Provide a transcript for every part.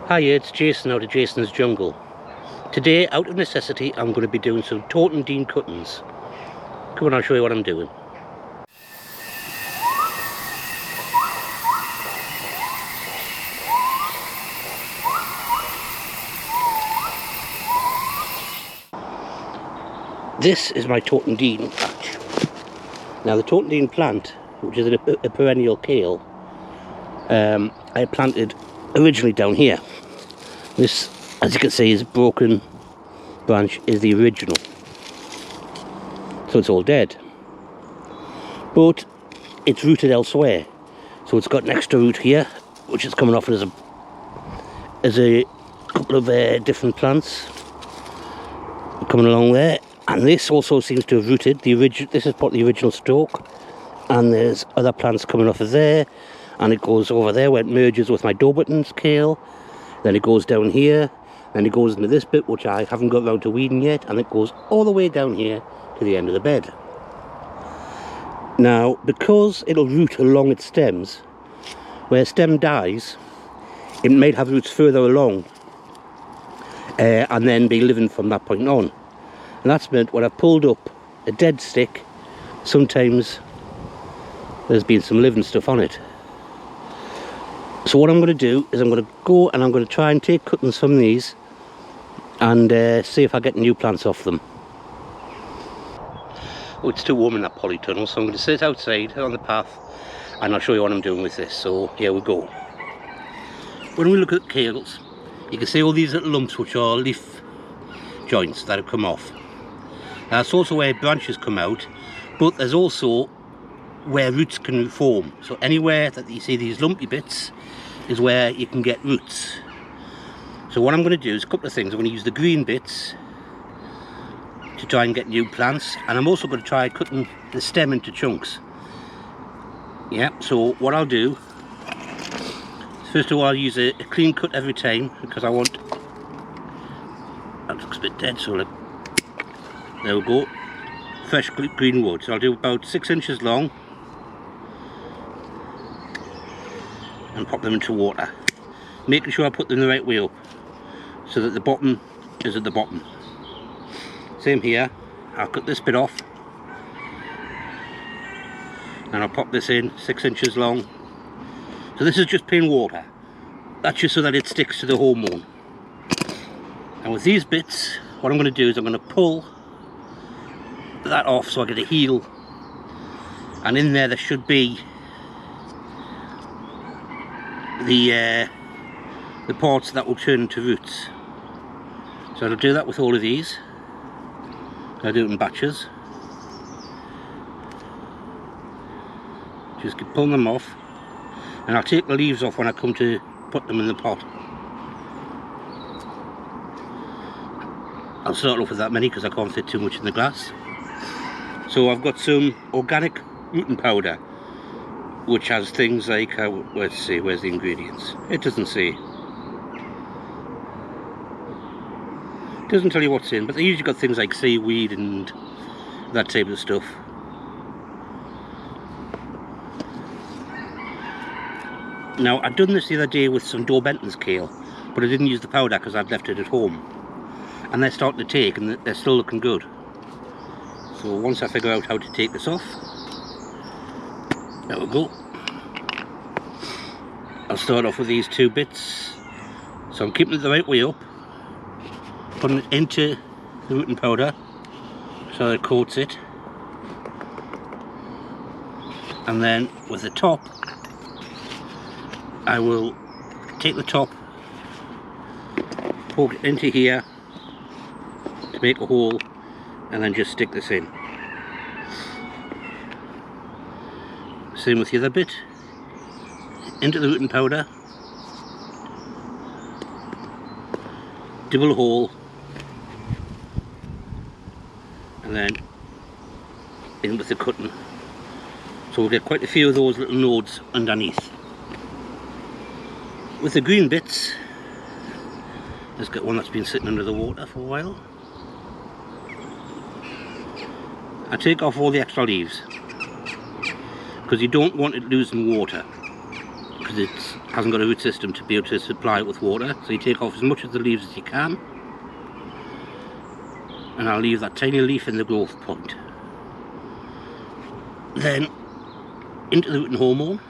Hi, it's Jason out of Jason's Jungle. Today, out of necessity, I'm going to be doing some Taunton cuttings. Come on, I'll show you what I'm doing. This is my Taunton patch. Now the Taunton plant, which is a perennial kale, I planted originally down here. This, as you can see, is broken branch is the original. So it's all dead. But it's rooted elsewhere. So it's got an extra root here, which is coming off as a couple of different plants coming along there. And this also seems to have rooted the original. This is probably the original stalk, and there's other plants coming off of there, and it goes over there where it merges with my Dauberton's kale. Then it goes down here, then it goes into this bit which I haven't got around to weeding yet, and it goes all the way down here to the end of the bed. Now, because it'll root along its stems, where a stem dies, it might have roots further along, and then be living from that point on. And that's meant when I've pulled up a dead stick, sometimes there's been some living stuff on it. So what I'm going to do is I'm going to go and I'm going to try and take cuttings from these and see if I get new plants off them. Oh, it's too warm in that polytunnel, so I'm going to sit outside on the path and I'll show you what I'm doing with this. So here we go. When we look at kales, you can see all these little lumps which are leaf joints that have come off. That's also where branches come out, but there's also where roots can form. So anywhere that you see these lumpy bits is where you can get roots. So what I'm going to do is a couple of things. I'm going to use the green bits to try and get new plants, and I'm also going to try cutting the stem into chunks. Yeah, so what I'll do, first of all, I'll use a clean cut every time, because I want, that looks a bit dead, so there we go, fresh green wood. So I'll do about 6 inches long and pop them into water, making sure I put them the right way up so that the bottom is at the bottom. Same here, I'll cut this bit off and I'll pop this in 6 inches long. So this is just plain water, that's just so that it sticks to the hormone. And with these bits, what I'm going to do is I'm going to pull that off so I get a heel, and in there should be the parts that will turn into roots. So I'll do that with all of these. I'll do it in batches. Just keep pulling them off, and I'll take the leaves off when I come to put them in the pot. I'll start off with that many because I can't fit too much in the glass. So I've got some organic rooting powder, which has things like, let's see, where's the ingredients? It doesn't say. It doesn't tell you what's in, but they usually got things like seaweed and that type of stuff. Now, I'd done this the other day with some Dauberton's kale, but I didn't use the powder because I'd left it at home. And they're starting to take, and they're still looking good. So once I figure out how to take this off, there we go. I'll start off with these 2 bits. So I'm keeping it the right way up, putting it into the rooting powder so that it coats it. And then with the top, I will take the top, poke it into here to make a hole, and then just stick this in. Same with the other bit, into the rooting powder, double hole, and then in with the cutting. So we'll get quite a few of those little nodes underneath. With the green bits, let's get one that's been sitting under the water for a while. I take off all the extra leaves because you don't want it losing water. because it hasn't got a root system to be able to supply it with water. So you take off as much of the leaves as you can, and I'll leave that tiny leaf in the growth point. Then into the rooting hormone,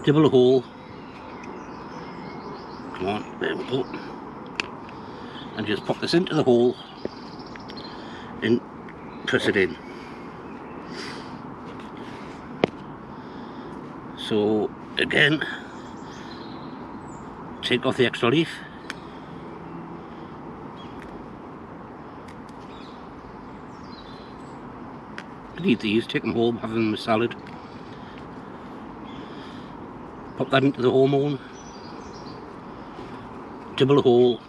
dibble a hole, come on, there we go, and just pop this into the hole and press it in. So again, take off the extra leaf, you eat these, take them home, have them in a salad. Pop that into the hormone, dibble a hole,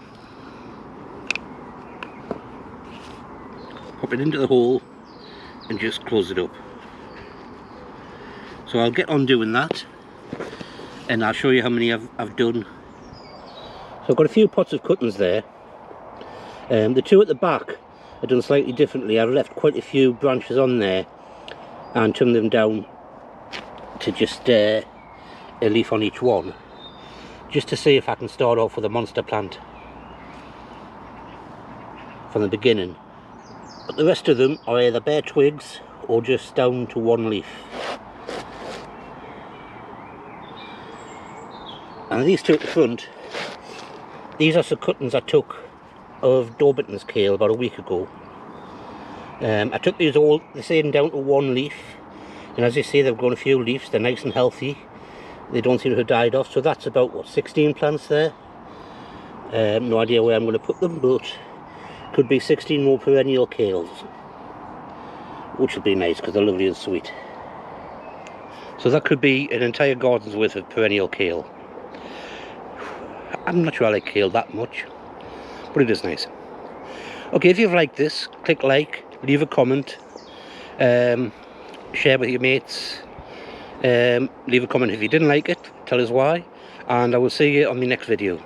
pop it into the hole and just close it up. So I'll get on doing that and I'll show you how many I've done. So I've got a few pots of cuttings there. The two at the back are done slightly differently. I've left quite a few branches on there and trimmed them down to just a leaf on each one, just to see if I can start off with a monster plant from the beginning. But the rest of them are either bare twigs or just down to one leaf. And these two at the front, these are some cuttings I took of Dorbiton's kale about a week ago. I took these all the same down to one leaf, and as you see, they've grown a few leaves. They're nice and healthy. They don't seem to have died off. So that's about, what, 16 plants there. No idea where I'm going to put them, but could be 16 more perennial kales, which would be nice because they're lovely and sweet. So that could be an entire garden's worth of perennial kale. I'm not sure I like kale that much, but it is nice. Okay, if you've liked this, click like, leave a comment, share with your mates, leave a comment if you didn't like it, tell us why, and I will see you on the next video.